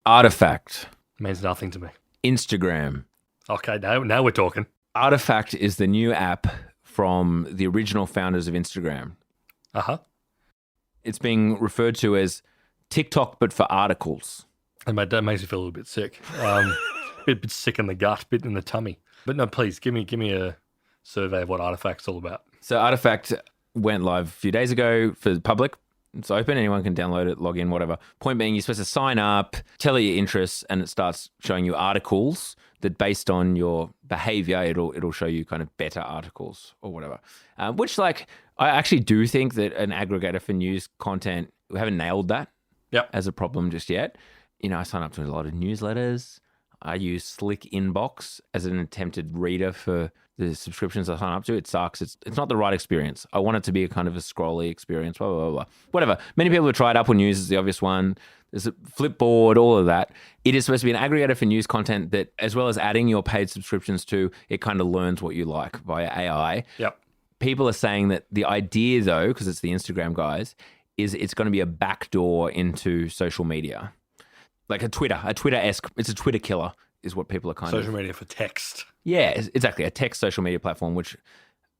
Artifact. Means nothing to me. Instagram. Okay, now we're talking. Artifact is the new app from the original founders of Instagram. Uh-huh. It's being referred to as TikTok, but for articles. And that makes me feel a little bit sick. A bit sick in the gut, bit in the tummy. But no, please, give me a survey of what Artifact's all about. So Artifact went live a few days ago for the public. It's open. Anyone can download it, log in, whatever. Point being, you're supposed to sign up, tell it your interests, and it starts showing you articles that based on your behavior, it'll show you kind of better articles or whatever. Which, like, I actually do think that an aggregator for news content, we haven't nailed that as a problem just yet. You know, I sign up to a lot of newsletters. I use Slick Inbox as an attempted reader for the subscriptions I sign up to. It sucks. It's not the right experience. I want it to be a kind of a scrolly experience, blah, blah, blah. Whatever. Many people have tried. Apple News is the obvious one. There's a Flipboard, all of that. It is supposed to be an aggregator for news content that, as well as adding your paid subscriptions to, it kind of learns what you like via AI. Yep. People are saying that the idea, though, because it's the Instagram guys, is it's going to be a backdoor into social media. Like a Twitter-esque, it's a Twitter killer is what people are kind Social media for text. Yeah, exactly. A text social media platform, which,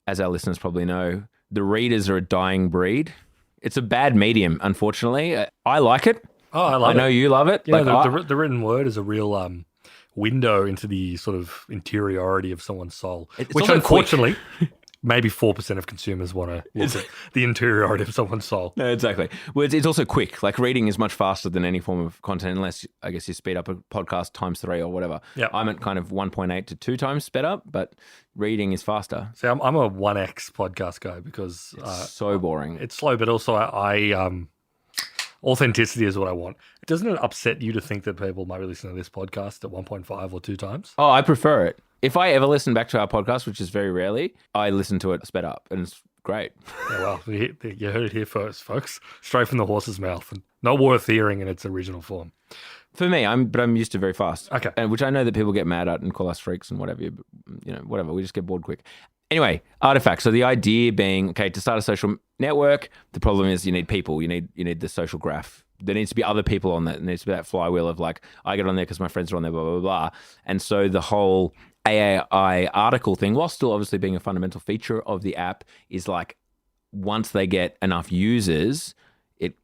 as our listeners probably know, the readers are a dying breed. It's a bad medium, unfortunately. I like it. Oh, I love it. I know you love it. Yeah, the written word is a real window into the sort of interiority of someone's soul, which unfortunately... Maybe 4% of consumers want to look at the interiority of someone's soul. No, exactly. Well, it's also quick. Like reading is much faster than any form of content, unless I guess you speed up a podcast times 3 or whatever. Yep. I'm at kind of 1.8 to 2 times sped up, but reading is faster. See, I'm a 1x podcast guy because it's so boring. It's slow, but also I authenticity is what I want. Doesn't it upset you to think that people might be listening to this podcast at 1.5 or 2 times? Oh, I prefer it. If I ever listen back to our podcast, which is very rarely, I listen to it sped up, and it's great. Yeah, well, you heard it here first, folks. Straight from the horse's mouth, and not worth hearing in its original form. For me, I'm used to very fast. Okay, and which I know that people get mad at and call us freaks and whatever. Whatever. We just get bored quick. Anyway, Artifact. So the idea being, okay, to start a social network, the problem is you need people. You need the social graph. There needs to be other people on that. There needs to be that flywheel of like, I get on there because my friends are on there, blah, blah, blah. And so the whole AI article thing, while still obviously being a fundamental feature of the app, is like once they get enough users, it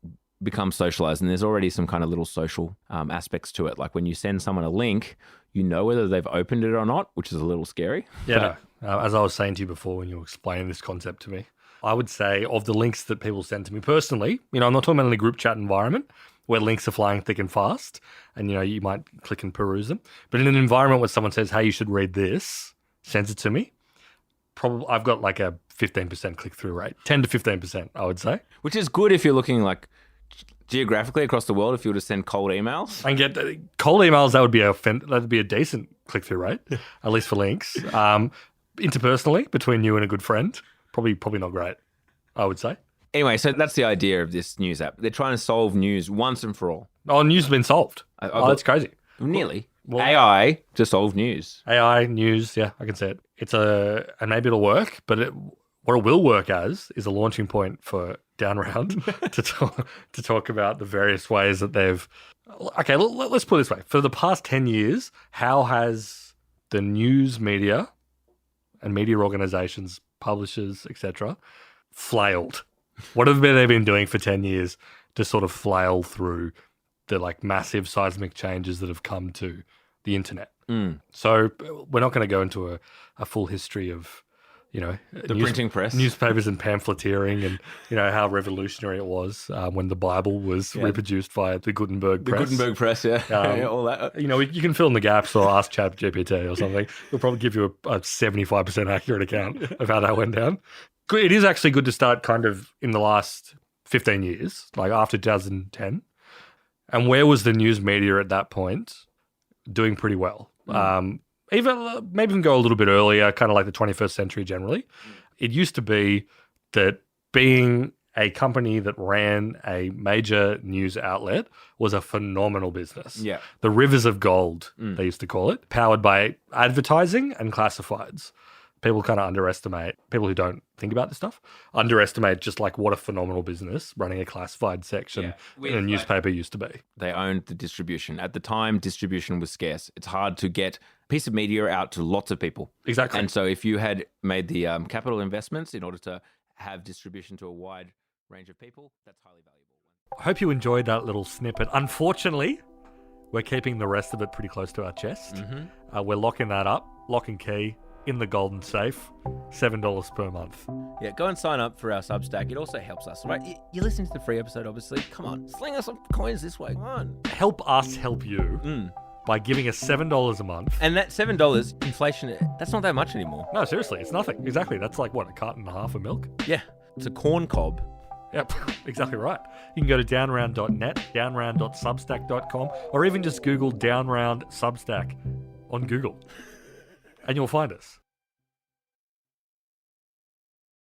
becomes socialized. And there's already some kind of little social aspects to it. Like when you send someone a link, you know whether they've opened it or not, which is a little scary. Yeah. As I was saying to you before when you were explaining this concept to me, I would say of the links that people send to me personally, I'm not talking about in a group chat environment where links are flying thick and fast and, you might click and peruse them. But in an environment where someone says, hey, you should read this, sends it to me, probably I've got like a 15% click-through rate, 10 to 15%, I would say. Which is good if you're looking like geographically across the world, if you were to send cold emails. And get cold emails, that'd be a decent click-through rate, at least for links. Interpersonally, between you and a good friend, probably not great, I would say. Anyway, so that's the idea of this news app. They're trying to solve news once and for all. Oh, news has been solved. That's crazy. Nearly. Well, AI to solve news. AI, news, yeah, I can see it. And maybe it'll work, but what it will work as is a launching point for Down Round to talk about the various ways that they've... Okay, let's put it this way. For the past 10 years, how has the news media and media organizations, publishers, etc., flailed? What have they been doing for 10 years to sort of flail through the like massive seismic changes that have come to the internet? So we're not going to go into a full history of, the printing press, newspapers and pamphleteering and, how revolutionary it was when the Bible was reproduced via the Gutenberg press. The Gutenberg press, yeah. All that. You can fill in the gaps or ask ChatGPT or something. It'll probably give you a 75% accurate account of how that went down. It is actually good to start kind of in the last 15 years, like after 2010. And where was the news media at that point? Doing pretty well. Maybe even go a little bit earlier, kind of like the 21st century generally. It used to be that being a company that ran a major news outlet was a phenomenal business. Yeah. The rivers of gold, they used to call it, powered by advertising and classifieds. people kind of underestimate, people who don't think about this stuff, underestimate just like what a phenomenal business running a classified section in a newspaper used to be. They owned the distribution. At the time, distribution was scarce. It's hard to get a piece of media out to lots of people. Exactly. And so if you had made the capital investments in order to have distribution to a wide range of people, that's highly valuable. I hope you enjoyed that little snippet. Unfortunately, we're keeping the rest of it pretty close to our chest. We're locking that up, lock and key, in the golden safe, $7 per month. Yeah, go and sign up for our Substack. It also helps us, right? You're listening to the free episode, obviously. Come on, sling us some coins this way. Come on. Help us help you by giving us $7 a month. And that $7, inflation, that's not that much anymore. No, seriously, it's nothing. Exactly. That's like, what, a carton and a half of milk? Yeah, it's a corn cob. Yep, exactly right. You can go to downround.net, downround.substack.com, or even just Google Downround Substack on Google, and you'll find us.